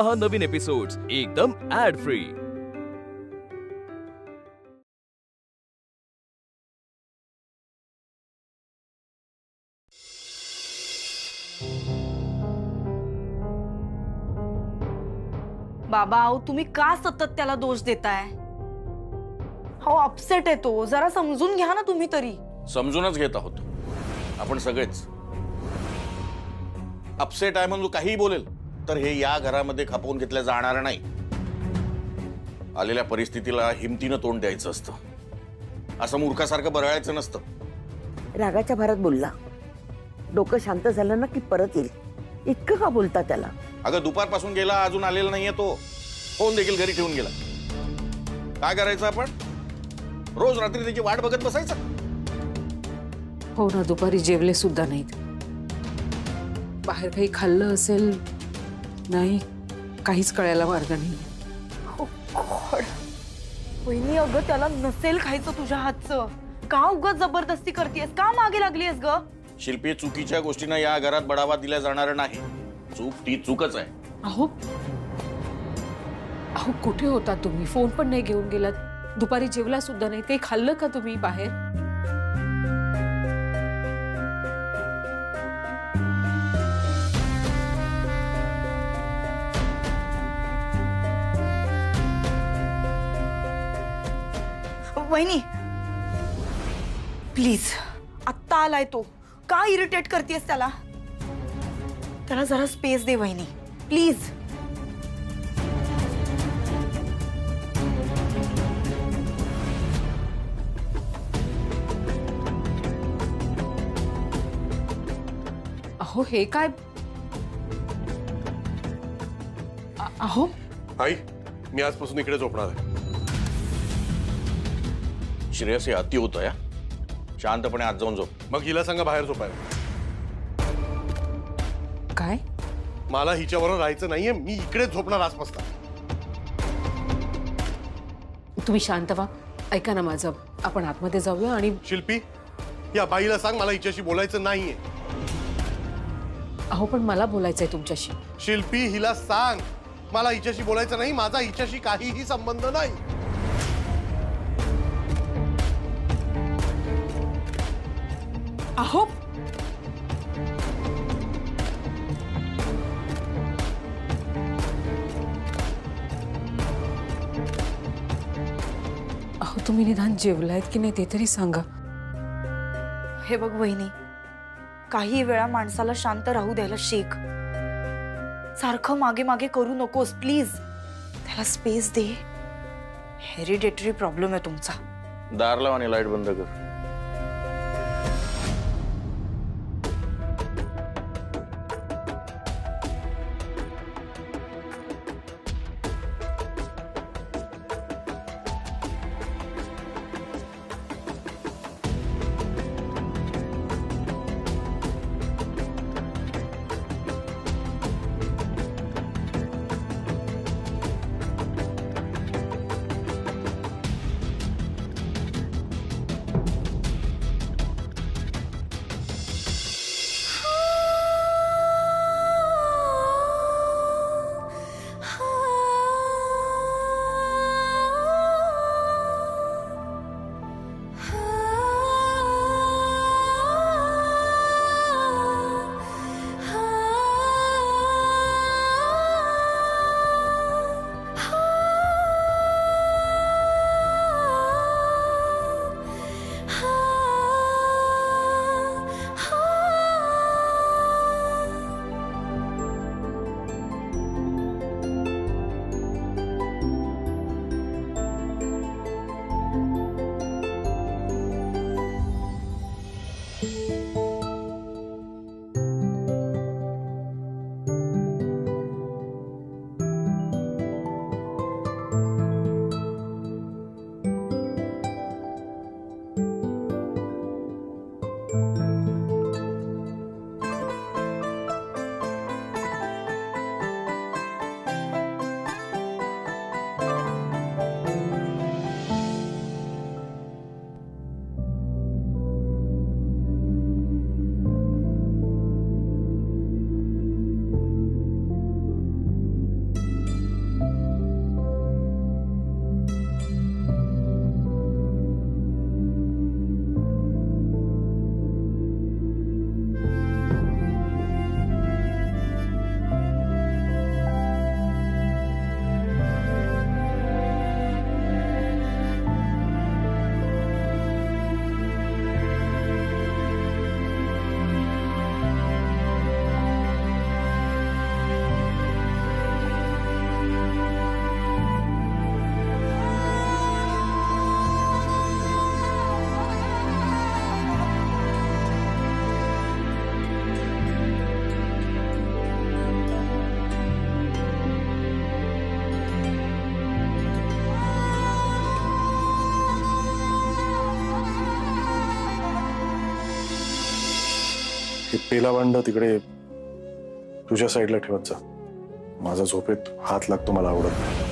पहा नवीन एपिसोड्स एकदम add free. बाबा तुम्ही का सतत त्याला दोष देताय? हो अपसेट आहे तो, जरा समजून घ्या ना तुम्ही तरी। समजूनच घेत आहोत आपण सगळेच। अपसेट आहे म्हणून काही बोलेल तर हे या घरामध्ये खपवून घेतलं जाणार नाही। आलेल्या परिस्थितीला हिमतीनं तोंड द्यायचं असतं, असं मूर्खासारखं बरळायचं नसतं। रागाच्या भरात बोलला, डोकं शांत झालं ना की परत येईल, इतकं का बोलता त्याला? अगं दुपारपासून गेला, अजून आलेला नाहीये तो। फोन देखील घरी ठेवून गेला। काय करायचं आपण? रोज रात्री त्याची वाट बघत बसायचं? हो ना, दुपारी जेवले सुद्धा नाहीत। बाहेर काही खाल्लं असेल नाही, काहीच कळायला मार्ग नाही। ओ गॉड वहिनी, अगं त्याला नसेल खायचं तुझ्या हातचं, का उगाच जबरदस्ती करतेस, का मागे लागलीस ग? शिल्पी, चुकीच्या गोष्टींना या घरात बढावा दिला जाणार नाही। चूक ती चूकच आहे। अहो अहो कुठे होता तुम्ही? फोन पण नाही घेऊन गेलात, दुपारी जेवला सुद्धा नाही, काही खाल्लं का तुम्ही बाहेर? वहिनी प्लीज, आत्ता आलाय तो, का इरिटेट करतेस त्याला? त्याला जरा स्पेस दे वहिनी प्लीज। अहो हे काय? अहो आई, मी आजपासून इकडे झोपणार आहे। श्रेयस, हे अति होतं या। शांतपणे आत जाऊन झोप। मग हिला सांगा बाहेर झोपायला। काय? मला हिच्याबरोबर राहायचं नाहीये, मी इकडे झोपणार आजपासून। तुम्ही शांत व्हा, ऐका ना माझं, आपण आतमध्ये जाऊया। आणि शिल्पी, या बाईला सांग मला हिच्याशी बोलायचं नाहीये। अहो पण मला बोलायचंय तुमच्याशी। शिल्पी, हिला सांग मला हिच्याशी बोलायचं नाही, माझा हिच्याशी काहीही संबंध नाही। अहो अहो तुम्ही निदान जेवलायत की नाही ते तरी सांगा। हे बघ वहिनी, काही वेळा माणसाला शांत राहू द्यायला शिक, सारखं मागे मागे करू नकोस प्लीज। त्याला स्पेस दे, हेरिडेटरी प्रॉब्लेम आहे तुमचा। दार लाव आणि लाईट बंद कर। पेला भांड तिकडे तुझ्या साईडला ठेवत जा. माझा झोपेत हात लागतो मला आवडत नाही.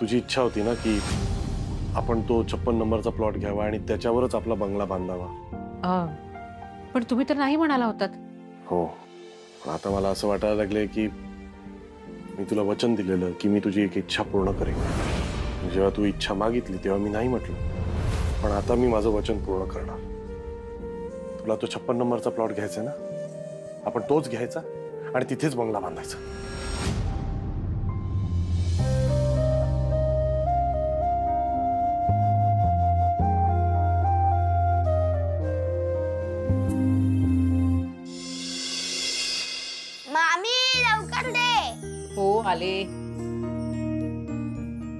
तुझी इच्छा होती ना की आपण तो 56 नंबरचा प्लॉट घ्यावा आणि त्याच्यावरच आपला बंगला बांधावा. पण तुम्ही तर नाही म्हणाला होतात. हो, पण आता मला असं वाटायला लागले की मी तुला वचन दिलेलं की मी तुझी एक इच्छा पूर्ण करेन. जेव्हा तू इच्छा मागितली तेव्हा मी नाही म्हटलं, पण आता मी माझं वचन पूर्ण करणार. तुला तो 56 नंबरचा प्लॉट घ्यायचा ना, आपण तोच घ्यायचा आणि तिथेच बंगला बांधायचा. हो आले.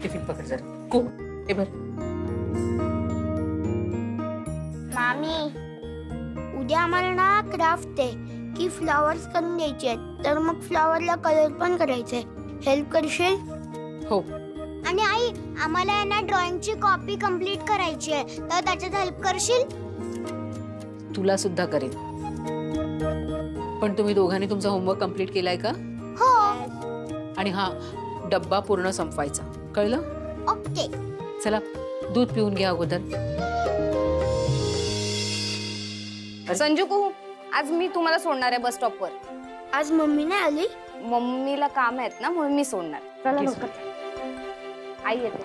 टिफिन पकड जर को हे भर. मामी, उद्या आम्हाला ना क्राफ्ट आहे की फ्लॉवर्स करून द्यायचे आहेत, तर मग फ्लॉवरला कलर पण करायचे. हेल्प करशील? हो. आणि आई, आम्हाला ना ड्रॉइंगची कॉपी कंप्लीट करायची आहे, तर त्याच्यात हेल्प करशील? तुला सुद्धा करेन. पण तुम्ही दोघांनी तुमचा होमवर्क कंप्लीट केलाय का? हो. आणि हा डब्बा पूर्ण संपवायचा, कळलं? ओके. चला दूध पिऊन घ्या अगोदर. संजू कुहू, आज मी तुम्हाला सोडणार आहे बस स्टॉपवर. आज मम्मी नाही आली? मम्मीला काम आहेत ना, म्हणून मी सोडणार. चला लवकर. आई येते.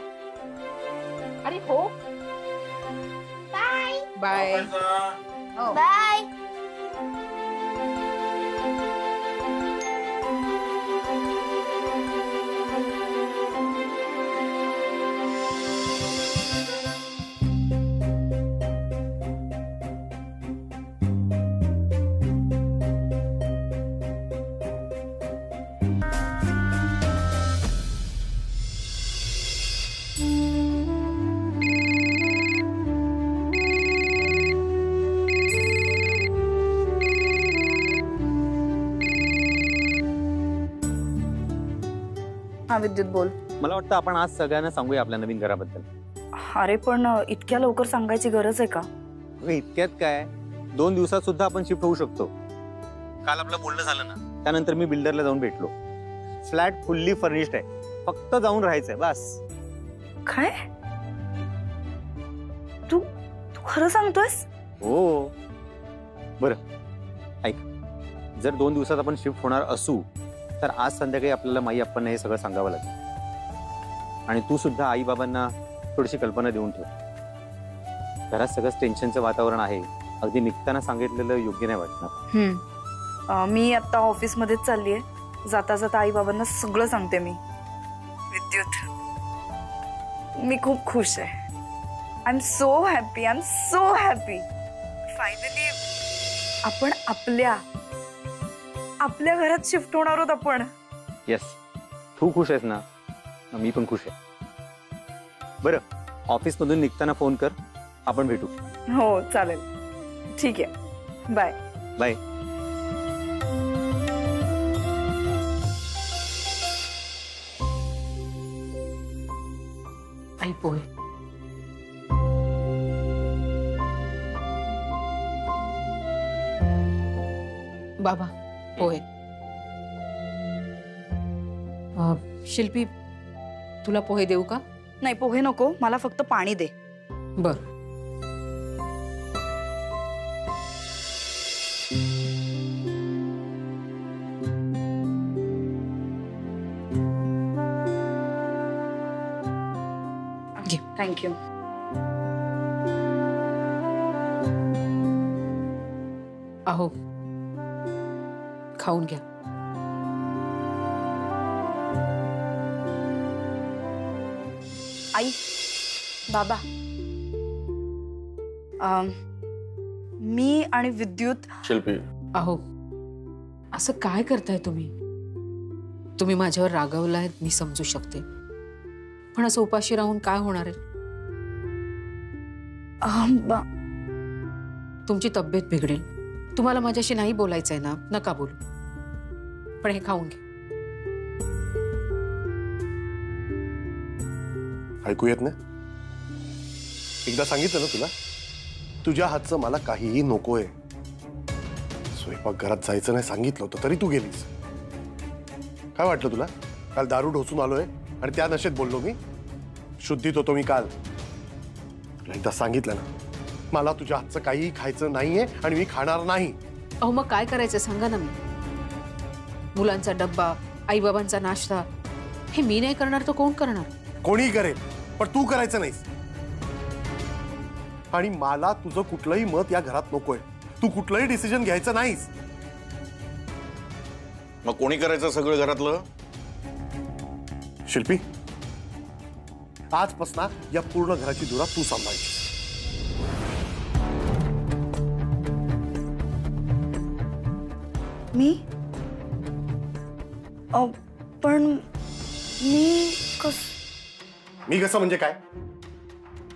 अरे हो. बाय. बाय. बाय. हा विद्युत बोल. मला वाटतं आपण आज सगळ्यांना सांगूया आपल्या नवीन घराबद्दल. अरे पण इतक्या लवकर सांगायची गरज आहे का? इतक्यात काय, 2 दिवसात सुद्धा आपण शिफ्ट होऊ शकतो. काल आपलं बोलणं झालं ना, त्यानंतर मी बिल्डरला जाऊन भेटलो. फ्लॅट फुल्ली फर्निश्ड आहे, फक्त जाऊन राहायचंय बस. काय? तू तू खरं सांगतोयस? हो. बरं ऐक, जर 2 दिवसात आपण शिफ्ट होणार असू तर आज संध्याकाळी आपल्याला माई आपण हे सगळं सांगावं लागेल. आणि तू सुद्धा आई बाबांना थोडीशी कल्पना देऊन ठेव. घरात सगळं टेन्शनचं वातावरण आहे, अगदी निघताना सांगितलेलं योग्य नाही वाटणार. मी आता ऑफिस मध्येच चाललीये. जाता जाता आई बाबांना सगळं सांगते मी. विद्युत, मी खूप खुश आहे. I am so happy. I am so happy. Finally आपण आपल्या घरात शिफ्ट होणार आहोत आपण. येस, तू खुश आहेस ना, मी पण खुश आहे. बरं, ऑफिस मधून निघताना फोन कर, आपण भेटू. हो चालेल. ठीक आहे. Bye bye. आई पोहे. बाबा पोहे. शिल्पी, तुला पोहे देऊ का? नाही, पोहे नको, मला फक्त पाणी दे. बर. थँक्यू. अहो, खाऊन घ्या. आई, बाबा, मी आणि विद्युत शिल्पी, अहो असं काय करताय तुम्ही? तुम्ही माझ्यावर रागावलाय मी समजू शकते, पण असं उपाशी राहून काय होणार आहे? तुमची तब्येत बिघडेल. तुम्हाला माझ्याशी नाही बोलायचंय ना, नका बोलू. पण हे खाऊन घे. ऐकू येत ना? एकदा सांगितलं ना तुला, तुझ्या हातचं मला काहीही नकोय. स्वयंपाकघरात जायचं नाही सांगितलं होतं तरी तू गेलीस. काय वाटलं तुला? काल दारू ढोसून आलोय आणि त्या नशेत बोललो मी? शुद्धीत होतो मी काल. तुला एकदा सांगितलं ना, मला तुझ्या हातचं काहीही खायचं नाहीये आणि मी खाणार नाही. अहो मग काय करायचं सांगा ना. मी मुलांचा डब्बा, आई बाबांचा नाश्ता हे मी नाही करणार तर कोण करणार? कोणी करेल, पण तू करायचं नाहीस. आणि मला तुझं कुठलंही मत या घरात नकोय. तू कुठलंही डिसिजन घ्यायचं नाहीस. मग कोणी करायचं सगळं घरातलं? शिल्पी, आजपासून या पूर्ण घराची धुरा तू सांभाळायची. मी पण मी कसं म्हणजे काय?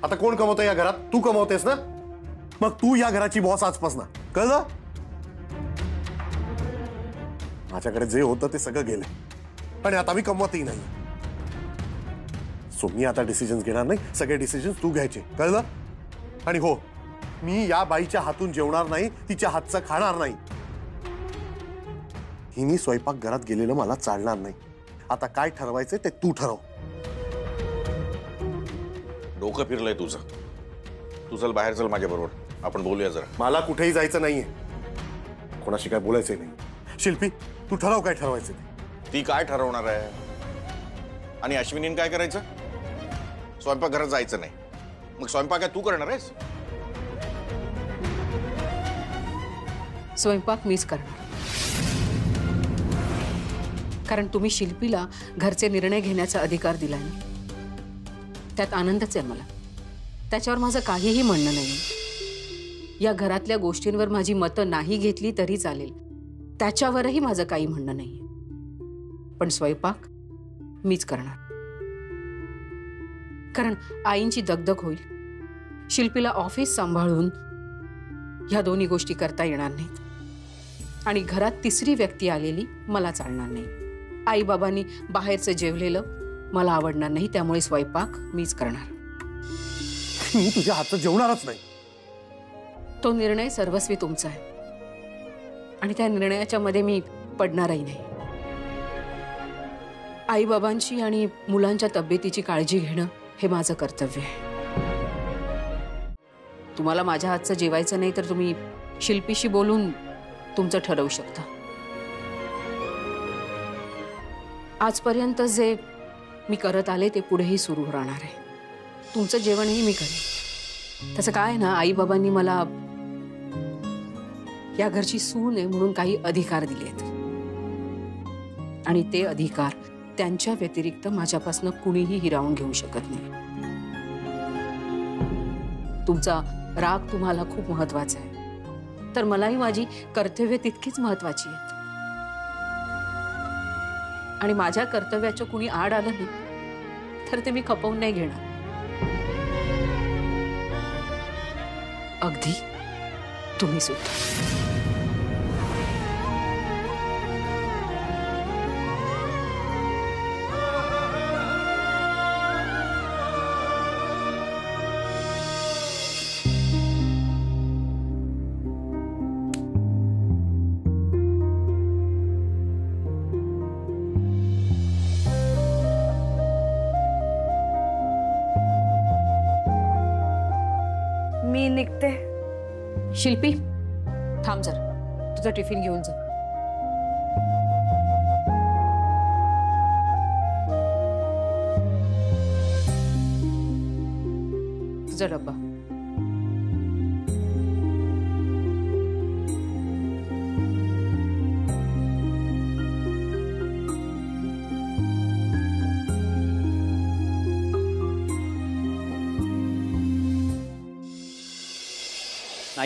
आता कोण कमवतंय या घरात? तू कमवतेस ना, मग तू या घराची बॉस आजपासून, कळलं? माझ्याकडे जे होतं ते सगळं गेलं आणि आता मी कमवतही नाही. सो मी आता डिसिजन्स घेणार नाही. सगळे डिसिजन्स तू घ्यायचे, कळलं? आणि हो, मी या बाईच्या हातून जेवणार नाही, तिच्या हातचं खाणार नाही. हिनी स्वयंपाकघरात गेलेलं मला चालणार नाही. आता काय ठरवायचं ते तू ठरव. डोकं फिरलंय तुझं. तू चल बाहेर, चल माझ्या बरोबर, आपण बोलूया जरा. मला कुठेही जायचं नाहीये, कोणाशी काय बोलायचंय नाही. शिल्पी, तू ठरव काय ठरवायचं ते. ती काय ठरवणार आहे? आणि अश्विनीन काय करायचं? स्वयंपाकघरात जायचं नाही, मग स्वयंपाक काय तू करणार आहेस? स्वयंपाक मीच करणार, कारण तुम्ही शिल्पीला घरचे निर्णय घेण्याचा अधिकार दिलाय ना. त्यात आनंदच आहे मला. त्याच्यावर माझं काहीही म्हणणं नाही. या घरातल्या गोष्टींवर माझी मतं नाही घेतली तरी चालेल, त्याच्यावरही माझं काही म्हणणं नाही. पण स्वयंपाक मीच करणार, कारण आईंची दगदग होईल. शिल्पीला ऑफिस सांभाळून ह्या दोन्ही गोष्टी करता येणार नाहीत आणि घरात तिसरी व्यक्ती आलेली मला चालणार नाही. आई बाबांनी बाहेरचं जेवलेलं मला आवडणार नाही, त्यामुळे स्वयंपाक मीच करणार. मी तुझ्या हातचं जेवणारच नाही. तो निर्णय सर्वस्वी तुमचा आहे आणि त्या निर्णयाच्या मध्ये मी पडणारही नाही. आई बाबांची आणि मुलांच्या तब्येतीची काळजी घेणं हे माझं कर्तव्य आहे. तुम्हाला माझ्या हातचं जेवायचं नाही तर तुम्ही शिल्पीशी बोलून तुमचं ठरवू शकता. आजपर्यंत जे मी करत आले ते पुढेही सुरू राहणार आहे. तुमचं जेवणही मी करेन. तसं काय ना, आई बाबांनी मला या घरची सून आहे म्हणून काही अधिकार दिलेत आणि ते अधिकार त्यांच्या व्यतिरिक्त माझ्यापासून कुणीही हिरावून घेऊ शकत नाही. तुमचा राग तुम्हाला खूप महत्वाचा आहे, तर मलाही माझी कर्तव्य तितकीच महत्वाची आहेत. आणि माझ्या कर्तव्याचं कुणी आड आलं नाही तर ते मी खपवून नाही घेणार. अगदी तुम्ही सुद्धा. मी निघते. शिल्पी थांब जरा, तुझा टिफिन घेऊन जा. तुझा डब्बा.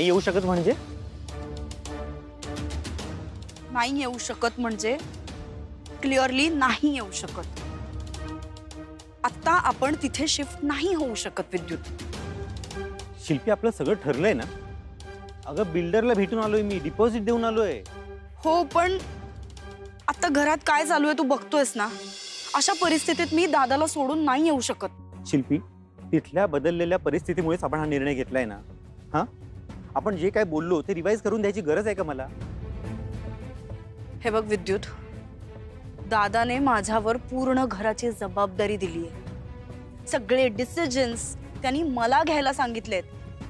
नाही येऊ शकत म्हणजे? नाही येऊ शकत म्हणजे क्लिअरली नाही येऊ शकत. आता आपण तिथे शिफ्ट नाही होऊ शकत विद्युत. शिल्पी, आपलं सगळं ठरलंय ना? अगं बिल्डरला भेटून आलोय मी, डिपॉझिट देऊन आलोय. हो, पण आता घरात काय चालू आहे तू बघतोयस ना. अशा परिस्थितीत मी दादाला सोडून नाही येऊ शकत. शिल्पी, तिथल्या बदललेल्या परिस्थितीमुळेच आपण हा निर्णय घेतलाय ना. हा, आपण जे काय बोललो ते रिवाइज करून द्यायची गरज आहे का मला? हे बघ विद्युत, दादाने माझ्यावर पूर्ण घराची जबाबदारी दिली आहे. सगळे डिसिजन्स त्यांनी मला घ्यायला सांगितलेत.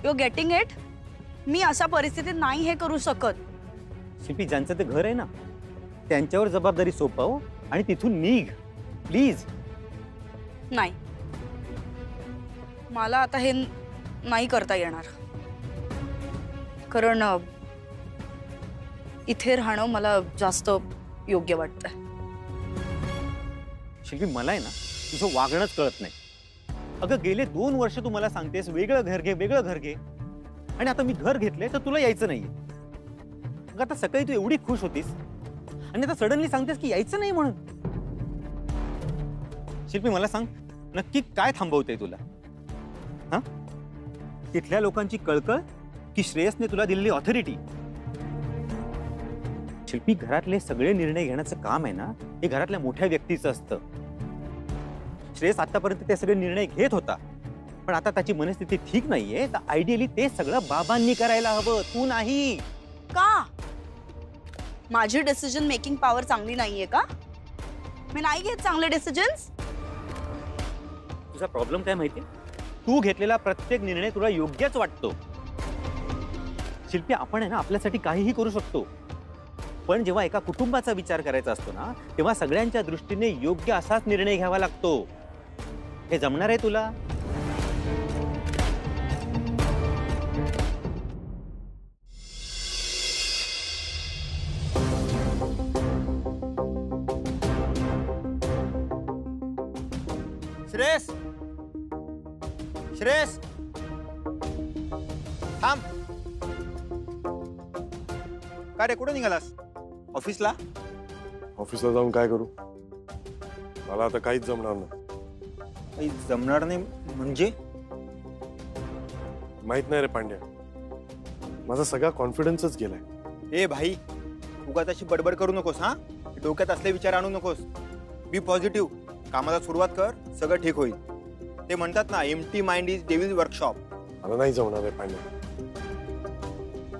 You getting it? मी अशा परिस्थितीत नाही हे करू शकत. शिल्पी, ज्यांचं ते घर आहे ना त्यांच्यावर जबाबदारी सोपव आणि तिथून निघ प्लीज. नाही, मला आता हे नाही करता येणार. कारण इथे राहणं मला जास्त योग्य वाटतंय. शिल्पी, मला आहे ना तुझं वागणंच कळत नाही. अगं गेले 2 वर्ष तू मला सांगतेस वेगळं घर घे, वेगळं घर घे, आणि आता मी घर घेतलंय तर तुला यायचं नाहीये. अगं आता सकाळी तू एवढी खुश होतीस आणि आता सडनली सांगतेस की यायचं नाही म्हणून. शिल्पी, मला सांग नक्की काय थांबवतंय तुला? हा, तिथल्या लोकांची कळकळ की श्रेयसने तुला दिलेली ऑथॉरिटी? शिल्पी, घरातले सगळे निर्णय घेण्याचं काम आहे ना हे घरातल्या मोठ्या व्यक्तीचं असतं. श्रेयस आतापर्यंत ते सगळे निर्णय घेत होता, पण आता त्याची मनस्थिती ठीक नाहीये, तर आयडियली ते सगळं बाबांनी करायला हवं, तू नाही. का? माझी डिसिजन मेकिंग पॉवर चांगली नाहीये का? मी नाही घेत चांगले डिसिजन्स? तुझा प्रॉब्लेम काय माहितीये? तू घेतलेला प्रत्येक निर्णय तुला योग्यच वाटतो. शिल्पी, आपण आहे ना आपल्यासाठी काहीही करू शकतो, पण जेव्हा एका कुटुंबाचा विचार करायचा असतो ना तेव्हा सगळ्यांच्या दृष्टीने योग्य असाच निर्णय घ्यावा लागतो. हे जमणार आहे तुला? श्रेयस, श्रेयस थांब. काय रे, कुठे निघालास? ऑफिसला? ऑफिसला जाऊन काय करू? मला आता काहीच जमणार नाही. काही जमणार नाही म्हणजे? माहित नाही रे पांड्या, माझा सगळा कॉन्फिडन्सच गेलाय. ए भाई, उगाच अशी बडबड करू नकोस. हा, डोक्यात असले विचार आणू नकोस. बी पॉझिटिव्ह, कामाला सुरुवात कर, सगळं ठीक होईल. ते म्हणतात ना, empty mind is devil's workshop. मला नाही जमणार आहे पांड्या.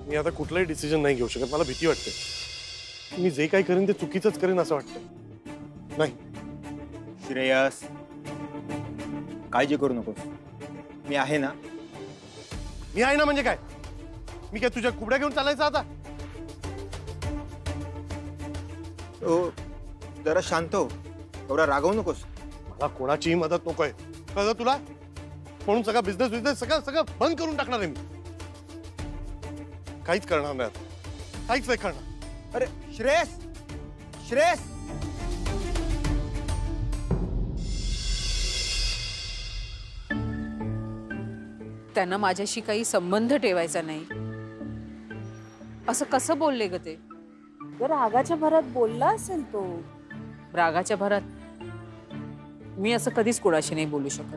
मी आता कुठलाही डिसिजन नाही घेऊ शकत. मला भीती वाटते. मी जे काही करेन ते चुकीचंच करेन असं वाटतं. नाही श्रेयस, काळजी करू नकोस, मी आहे ना. मी आहे ना म्हणजे काय? मी काय तुझ्या कुबड्या घेऊन चालायचं आता? जरा शांत हो, एवढा रागवू नकोस. मला कोणाचीही मदत नकोय, कळलं तुला? म्हणून सगळा बिझनेस सगळं बंद करून टाकणार आहे मी. काहीच करणार नाही आता, काहीच नाही करणार. अरे श्रेयस, श्रेयस, त्यांना माझ्याशी काही संबंध ठेवायचा नाही असं कसं बोलले ग ते? रागाच्या भरात बोलला असेल तो. रागाच्या भरात मी असं कधीच कोणाशी नाही बोलू शकत.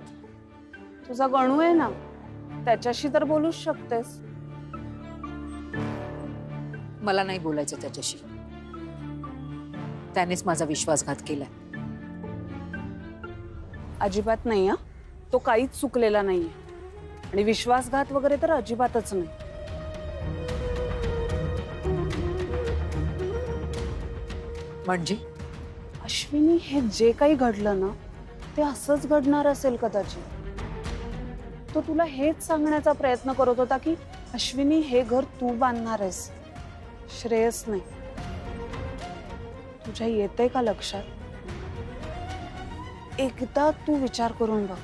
तुझा गणू आहे ना, त्याच्याशी तर बोलूच शकतेस. मला नाही बोलायचं त्याच्याशी. त्यानेच माझा विश्वासघात केलाय. अजिबात नाही. हा, तो काहीच चुकलेला नाहीये आणि विश्वासघात वगैरे तर अजिबातच नाही. म्हणजे अश्विनी, हे जे काही घडलं ना ते असंच घडणार असेल कदाचित. तो तुला हेच सांगण्याचा प्रयत्न करत होता की अश्विनी, हे घर तू बांधणार आहेस, श्रेयस नाही. तुझ्या येते का लक्षात? एकदा तू विचार करून बघ.